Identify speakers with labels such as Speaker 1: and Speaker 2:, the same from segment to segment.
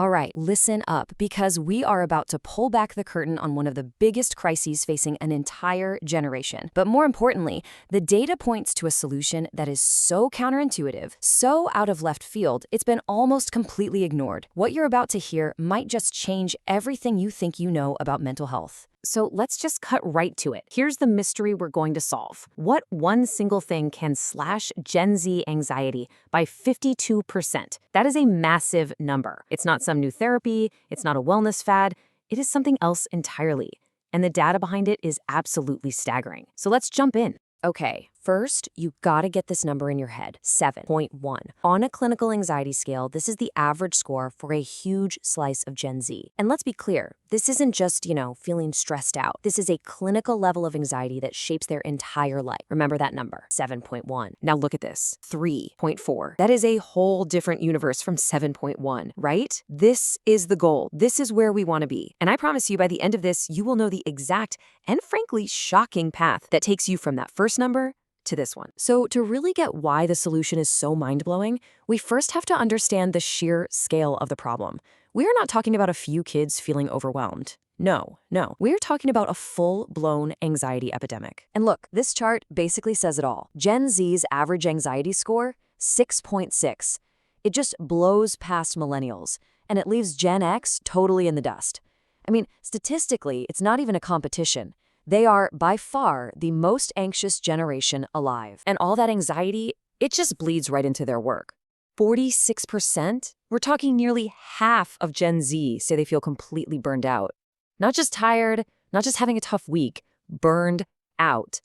Speaker 1: All right, listen up, because we are about to pull back the curtain on one of the biggest crises facing an entire generation. But more importantly, the data points to a solution that is so counterintuitive, so out of left field, it's been almost completely ignored. What you're about to hear might just change everything you think you know about mental health. So let's just cut right to it. Here's the mystery we're going to solve. What one single thing can slash Gen Z anxiety by 52%? That is a massive number. It's not some new therapy, it's not a wellness fad, it is something else entirely. And the data behind it is absolutely staggering. So let's jump in. Okay, first, you gotta get this number in your head, 7.1. On a clinical anxiety scale, this is the average score for a huge slice of Gen Z. And let's be clear, this isn't just, feeling stressed out. This is a clinical level of anxiety that shapes their entire life. Remember that number, 7.1. Now look at this, 3.4. That is a whole different universe from 7.1, right? This is the goal. This is where we wanna be. And I promise you, by the end of this, you will know the exact and frankly shocking path that takes you from that first number to this one. So to really get why the solution is so mind-blowing, we first have to understand the sheer scale of the problem. We are not talking about a few kids feeling overwhelmed. No. We're talking about a full-blown anxiety epidemic. And look, this chart basically says it all. Gen Z's average anxiety score, 6.6. It just blows past millennials, and it leaves Gen X totally in the dust. I mean, statistically, it's not even a competition. They are, by far, the most anxious generation alive. And all that anxiety, it just bleeds right into their work. 46%? We're talking nearly half of Gen Z say they feel completely burned out. Not just tired, not just having a tough week, burned out.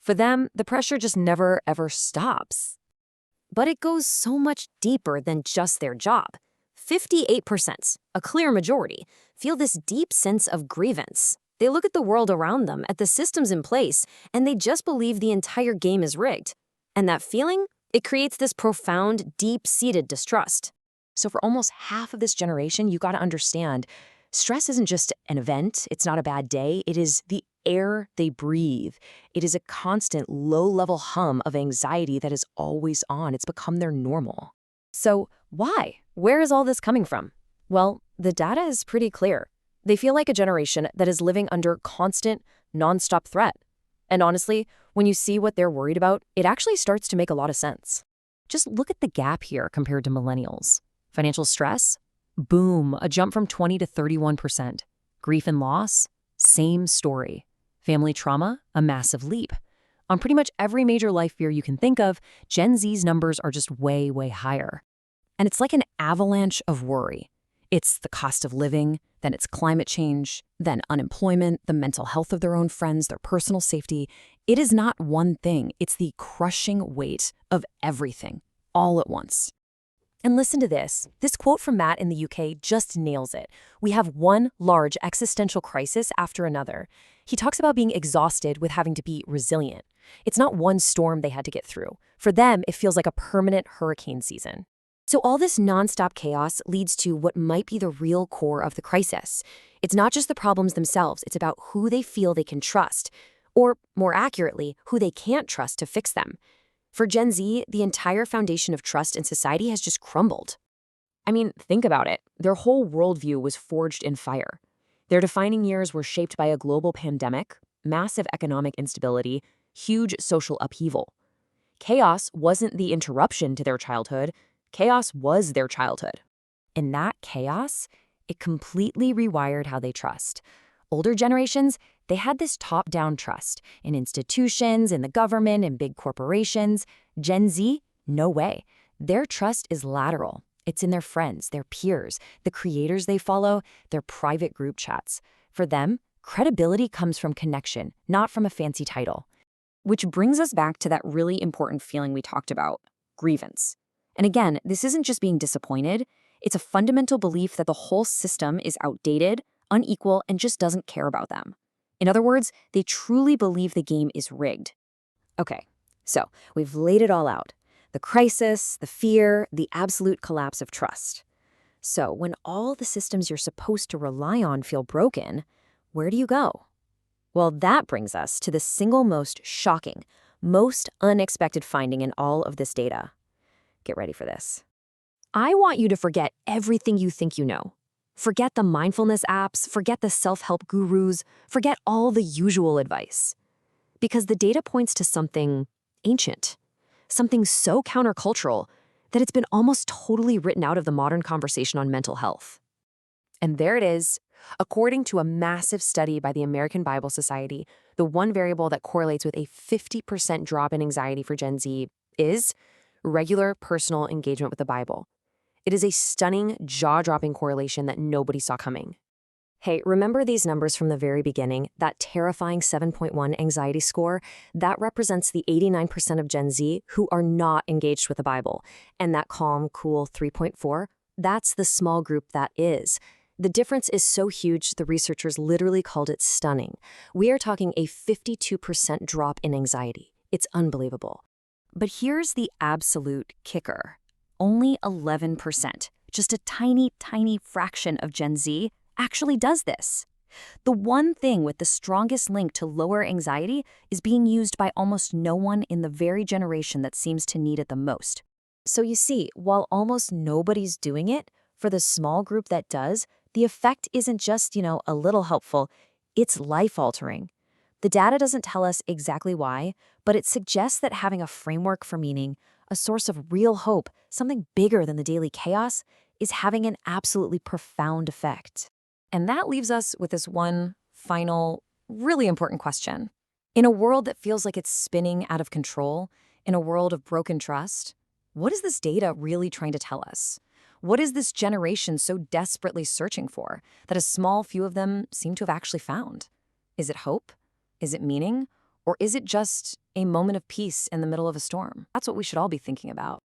Speaker 1: For them, the pressure just never, ever stops. But it goes so much deeper than just their job. 58%, a clear majority, feel this deep sense of grievance. They look at the world around them, at the systems in place, and they just believe the entire game is rigged. And that feeling, it creates this profound, deep-seated distrust. So for almost half of this generation, you gotta understand, stress isn't just an event, it's not a bad day, it is the air they breathe. It is a constant, low-level hum of anxiety that is always on. It's become their normal. So why? Where is all this coming from? Well, the data is pretty clear. They feel like a generation that is living under constant, nonstop threat. And honestly, when you see what they're worried about, it actually starts to make a lot of sense. Just look at the gap here compared to millennials. Financial stress? Boom, a jump from 20 to 31%. Grief and loss? Same story. Family trauma? A massive leap. On pretty much every major life fear you can think of, Gen Z's numbers are just way, way higher. And it's like an avalanche of worry. It's the cost of living, then it's climate change, then unemployment, the mental health of their own friends, their personal safety. It is not one thing. It's the crushing weight of everything, all at once. And listen to this. This quote from Matt in the UK just nails it. We have one large existential crisis after another. He talks about being exhausted with having to be resilient. It's not one storm they had to get through. For them, it feels like a permanent hurricane season. So all this nonstop chaos leads to what might be the real core of the crisis. It's not just the problems themselves, it's about who they feel they can trust, or more accurately, who they can't trust to fix them. For Gen Z, the entire foundation of trust in society has just crumbled. I mean, think about it. Their whole worldview was forged in fire. Their defining years were shaped by a global pandemic, massive economic instability, huge social upheaval. Chaos wasn't the interruption to their childhood. Chaos was their childhood. In that chaos, it completely rewired how they trust. Older generations, they had this top-down trust in institutions, in the government, in big corporations. Gen Z, no way. Their trust is lateral. It's in their friends, their peers, the creators they follow, their private group chats. For them, credibility comes from connection, not from a fancy title. Which brings us back to that really important feeling we talked about, grievance. And again, this isn't just being disappointed. It's a fundamental belief that the whole system is outdated, unequal, and just doesn't care about them. In other words, they truly believe the game is rigged. Okay, so we've laid it all out. The crisis, the fear, the absolute collapse of trust. So when all the systems you're supposed to rely on feel broken, where do you go? Well, that brings us to the single most shocking, most unexpected finding in all of this data. Get ready for this.
Speaker 2: I want you to forget everything you think you know. Forget the mindfulness apps, forget the self-help gurus, forget all the usual advice. Because the data points to something ancient, something so countercultural that it's been almost totally written out of the modern conversation on mental health.
Speaker 1: And there it is. According to a massive study by the American Bible Society, the one variable that correlates with a 50% drop in anxiety for Gen Z is regular personal engagement with the Bible. It is a stunning, jaw-dropping correlation that nobody saw coming.
Speaker 2: Hey, remember these numbers from the very beginning? That terrifying 7.1 anxiety score? That represents the 89% of Gen Z who are not engaged with the Bible. And that calm, cool 3.4? That's the small group that is. The difference is so huge, the researchers literally called it stunning. We are talking a 52% drop in anxiety. It's unbelievable.
Speaker 1: But here's the absolute kicker. Only 11%, just a tiny, tiny fraction of Gen Z, actually does this. The one thing with the strongest link to lower anxiety is being used by almost no one in the very generation that seems to need it the most.
Speaker 2: So you see, while almost nobody's doing it, for the small group that does, the effect isn't just, a little helpful, it's life-altering. The data doesn't tell us exactly why, but it suggests that having a framework for meaning, a source of real hope, something bigger than the daily chaos, is having an absolutely profound effect.
Speaker 1: And that leaves us with this one final, really important question. In a world that feels like it's spinning out of control, in a world of broken trust, what is this data really trying to tell us? What is this generation so desperately searching for that a small few of them seem to have actually found? Is it hope? Is it meaning? Or is it just a moment of peace in the middle of a storm? That's what we should all be thinking about.